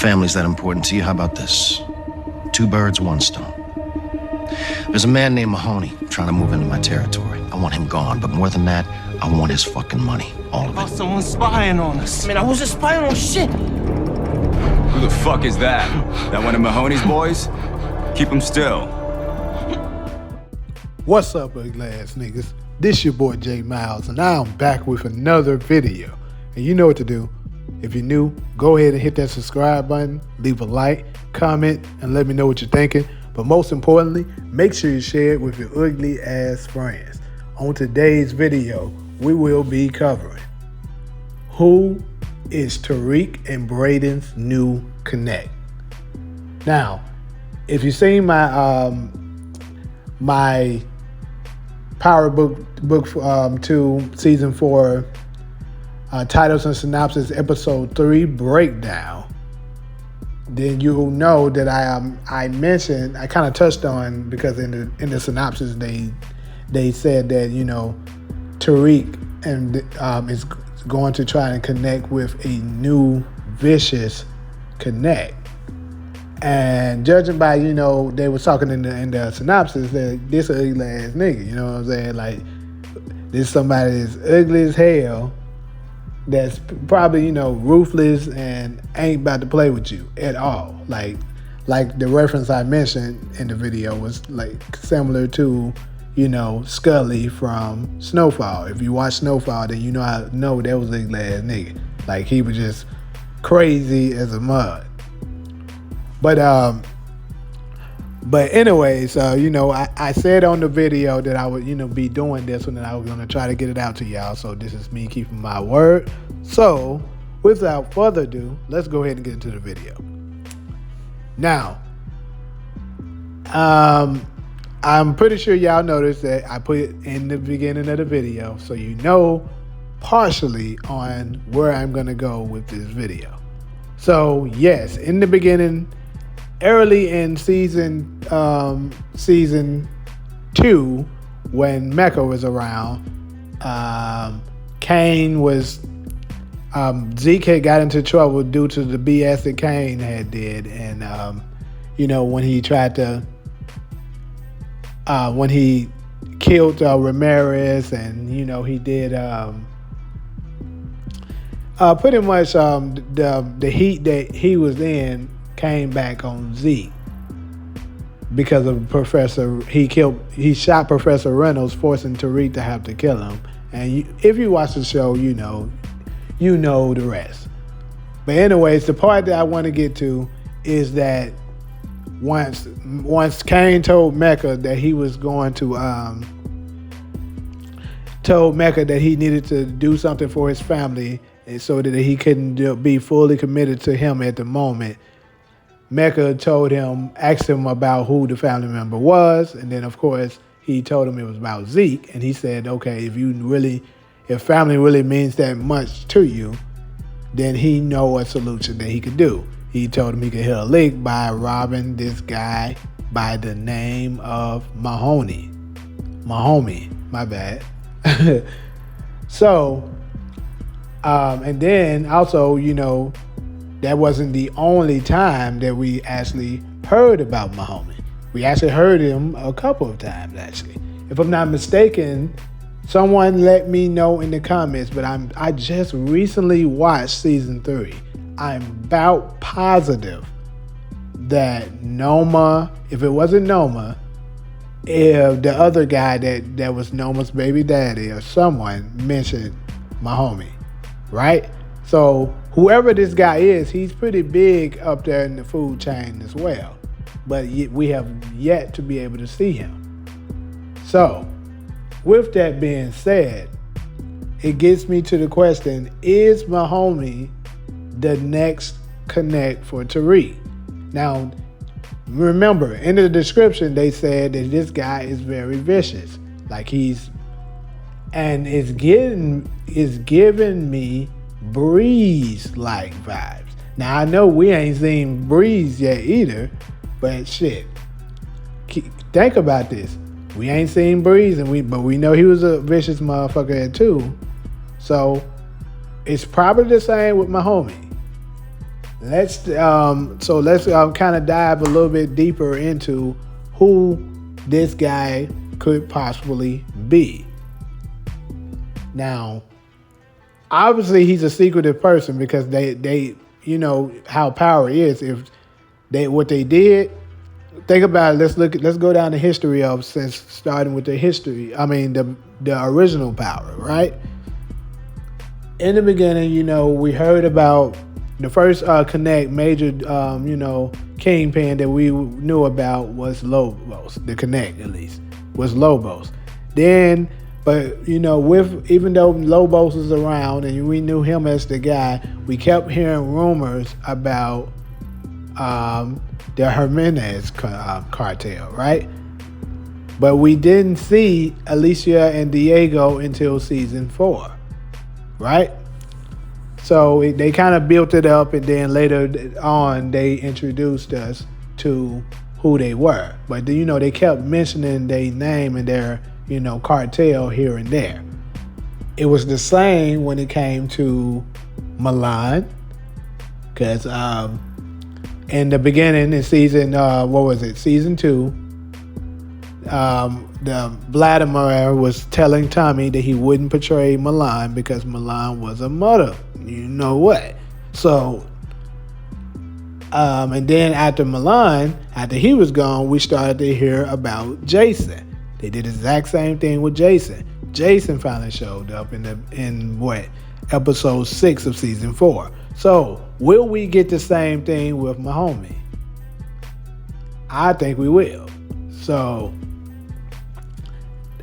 family's that important to you, how about this? 2 birds, 1 stone. There's a man named Mahoney trying to move into my territory. I want him gone, but more than that, I want his fucking money. All of it. Someone's spying on us. Man, I wasn't spying on shit. Who the fuck is that? That one of Mahoney's boys? Keep him still. What's up, ugly ass niggas? This your boy J Miles, and I'm back with another video. And you know what to do. If you're new, go ahead and hit that subscribe button, leave a like, comment, and let me know what you're thinking. But most importantly, make sure you share it with your ugly ass friends. On today's video, we will be covering who is Tariq and Braden's new connect. Now, if you've seen my my Power Book 2 Season 4 titles and synopsis Episode 3 breakdown, then you'll know that I mentioned, I kind of touched on, because in the synopsis they said that, you know, Tariq is going to try and connect with a new vicious connect. And judging by, you know, they was talking in the synopsis that this ugly ass nigga, you know what I'm saying? Like, this somebody that's ugly as hell, that's probably, you know, ruthless and ain't about to play with you at all. Like the reference I mentioned in the video was like similar to, you know, Scully from Snowfall. If you watch Snowfall, then you know that was a ugly ass nigga. Like, he was just crazy as a mud. But anyways, you know, I said on the video that I would, you know, be doing this one, and I was going to try to get it out to y'all. So this is me keeping my word. So without further ado, let's go ahead and get into the video. Now, I'm pretty sure y'all noticed that I put it in the beginning of the video, so you know partially on where I'm going to go with this video. So yes, in the beginning, early in season 2, when Mecca was around, Kane was, Zeke had got into trouble due to the BS that Kane had did. And, you know, when he tried to, when he killed Ramirez, and, you know, he did pretty much the heat that he was in came back on Zeke because of he shot Professor Reynolds, forcing Tariq to have to kill him. And if you watch the show, you know the rest. But anyways, the part that I want to get to is that once Kane told Mecca that he was going to told Mecca that he needed to do something for his family, and so that he couldn't be fully committed to him at the moment, Mecca asked him about who the family member was, and then of course he told him it was about Zeke, and he said, okay, if family really means that much to you, then he know a solution that he could do. He told him he could hit a lick by robbing this guy by the name of Mahoney, my bad. So, and then also, you know, that wasn't the only time that we actually heard about Mahoney. We actually heard him a couple of times, actually. If I'm not mistaken, someone let me know in the comments, but I just recently watched season 3. I'm about positive that Noma, if it wasn't Noma, if the other guy that was Noma's baby daddy or someone mentioned Mahoney, right? So whoever this guy is, he's pretty big up there in the food chain as well. But we have yet to be able to see him. So with that being said, it gets me to the question, is Mahoney the next connect for Tariq? Now, remember, in the description, they said that this guy is very vicious. Like it's giving me Breeze-like vibes. Now, I know we ain't seen Breeze yet either, but shit, think about this. We ain't seen Breeze, but we know he was a vicious motherfucker too. So it's probably the same with Mahoney. let's kind of dive a little bit deeper into who this guy could possibly be. Now, obviously, he's a secretive person because they you know how power is. If what they did, think about it. Let's go down the history of since starting with the history. I mean the original power, right? In the beginning, you know, we heard about the first major kingpin that we knew about was Lobos. The Connect, at least, was Lobos. Then, but you know, even though Lobos was around and we knew him as the guy, we kept hearing rumors about the Jimenez cartel, right? But we didn't see Alicia and Diego until season 4, right? So they kind of built it up, and then later on they introduced us to who they were. But you know, they kept mentioning their name and their, you know, cartel here and there. It was the same when it came to Milan, because in the beginning, in season season 2, the Vladimir was telling Tommy that he wouldn't portray Milan because Milan was a mother. You know what? So, and then after Milan, after he was gone, we started to hear about Jason. They did the exact same thing with Jason. Jason finally showed up in episode 6 of season 4. So, will we get the same thing with Mahoney? I think we will. So,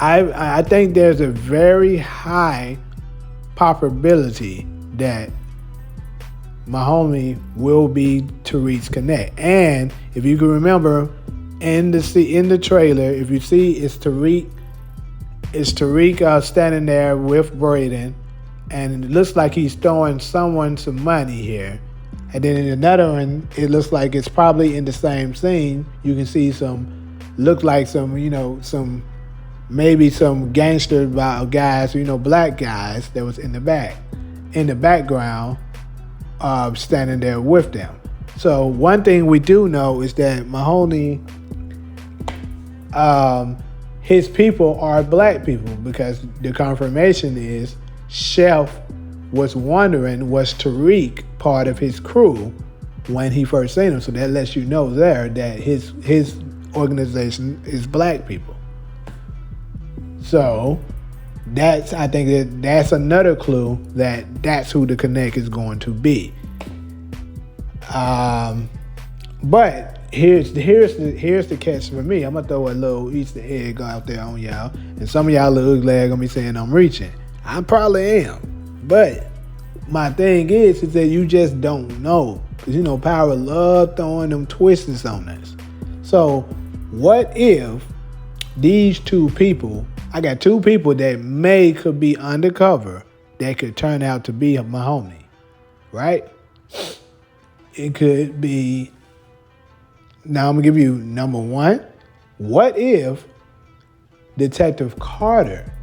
I think there's a very high probability that Mahoney will be Tariq's Connect. And if you can remember in the trailer, if you see, it's Tariq standing there with Braden, and it looks like he's throwing someone some money here. And then in another one, it looks like it's probably in the same scene. You can see maybe some gangster guys, black guys that was in the background, standing there with them. So one thing we do know is that Mahoney, his people are black people, because the confirmation is Chef was wondering, was Tariq part of his crew when he first seen him? So that lets you know there that his organization is black people. So I think that's another clue that's who the Connect is going to be. But here's the catch for me. I'm gonna throw a little Easter egg out there on y'all, and some of y'all little ugly gonna be saying I'm reaching. I probably am, but my thing is that you just don't know, because Power love throwing them twists on us. So what if these two people? I got two people that could be undercover that could turn out to be a Mahoney, right? It could be. Now I'm gonna give you number one. What if Detective Carter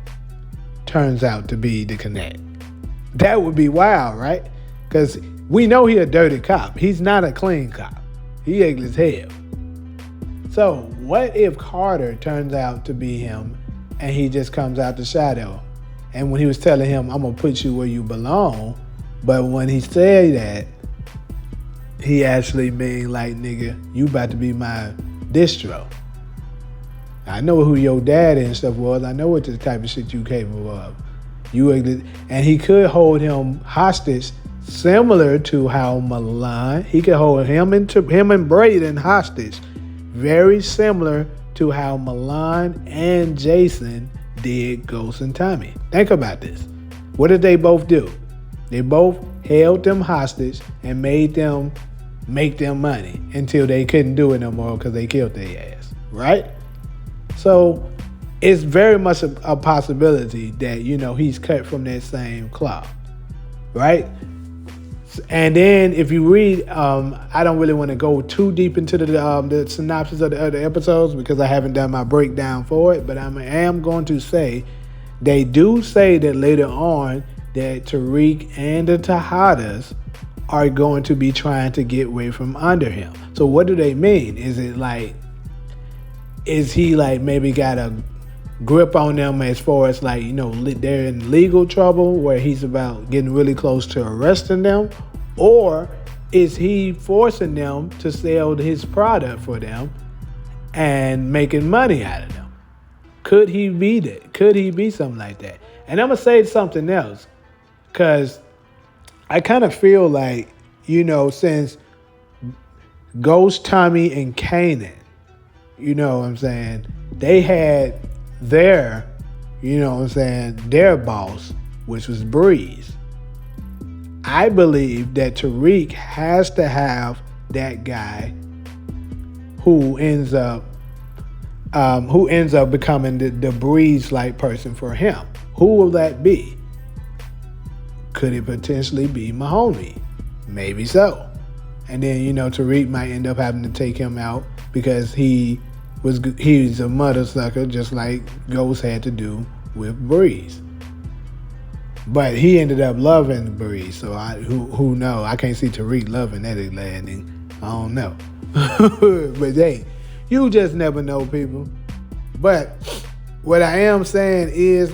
turns out to be the Connect? That would be wild, right? Because we know he's a dirty cop. He's not a clean cop. He ugly as hell. So what if Carter turns out to be him, and he just comes out the shadow? And when he was telling him, I'm gonna put you where you belong, but when he said that, he actually mean like, nigga, you about to be my distro. I know who your dad and stuff was. I know what the type of shit you capable of. And he could hold him hostage, similar to how Milan. He could hold him and Braden hostage, very similar to how Milan and Jason did Ghost and Tommy. Think about this. What did they both do? They both held them hostage and made them make them money until they couldn't do it no more because they killed their ass, right? So it's very much a possibility that, he's cut from that same cloth, right? And then if you read, I don't really want to go too deep into the synopsis of the other episodes because I haven't done my breakdown for it, but I am going to say, they do say that later on that Tariq and the Tejadas are going to be trying to get away from under him. So what do they mean? Is he like maybe got a grip on them as far as like, they're in legal trouble where he's about getting really close to arresting them? Or is he forcing them to sell his product for them and making money out of them? Could he be that? Could he be something like that? And I'm going to say something else, because I kind of feel like, since Ghost, Tommy, and Kanan, they had their, their boss, which was Breeze. I believe that Tariq has to have that guy who ends up becoming the Breeze-like person for him. Who will that be? Could it potentially be Mahoney? Maybe so. And then, Tariq might end up having to take him out because he's a mother sucker, just like Ghost had to do with Breeze. But he ended up loving Breeze, so who knows? I can't see Tariq loving that landing. I don't know. But hey, you just never know, people. But what I am saying is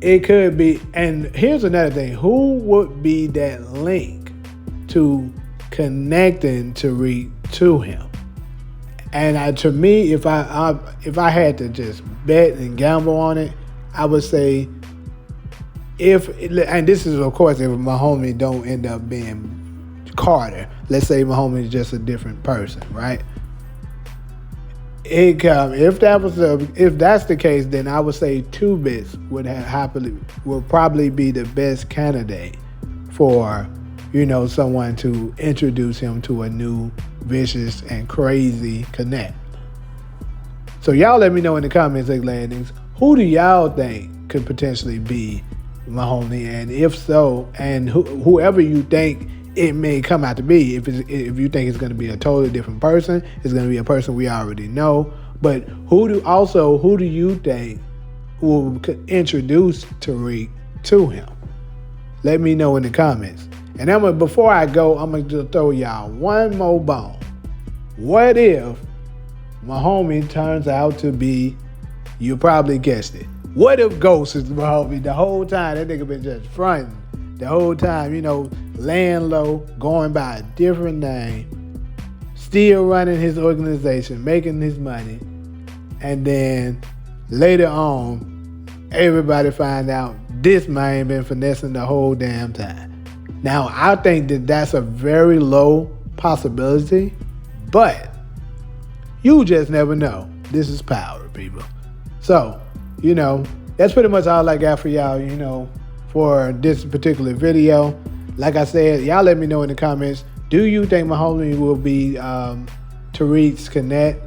it could be, and here's another thing. Who would be that link to connecting Tariq to him? And to me, if I had to just bet and gamble on it, I would say and this is of course if Mahoney don't end up being Carter. Let's say Mahoney is just a different person, right? If that's the case, then I would say 2-Bits would probably be the best candidate for someone to introduce him to a new vicious and crazy connect. So y'all let me know in the comments, landings, who do y'all think could potentially be Mahoney, and if so, and whoever you think it may come out to be, if you think it's going to be a totally different person, it's going to be a person we already know, but who do you think will introduce Tariq to him? Let me know in the comments. And before I go, I'm going to just throw y'all one more bone. What if Mahoney turns out to be, you probably guessed it, what if Ghost is Mahoney the whole time? That nigga been just fronting the whole time, laying low, going by a different name, still running his organization, making his money, and then later on, everybody find out this man been finessing the whole damn time. Now, I think that that's a very low possibility, but you just never know. This is power, people. So, that's pretty much all I got for y'all, for this particular video. Like I said, y'all let me know in the comments, do you think Mahoney will be Tariq's connect?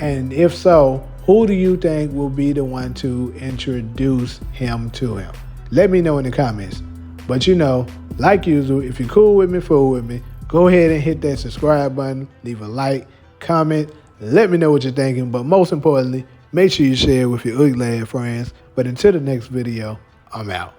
And if so, who do you think will be the one to introduce him to him? Let me know in the comments. But like usual, if you're cool with me, fool with me, go ahead and hit that subscribe button, leave a like, comment, let me know what you're thinking. But most importantly, make sure you share it with your ugly ass friends. But until the next video, I'm out.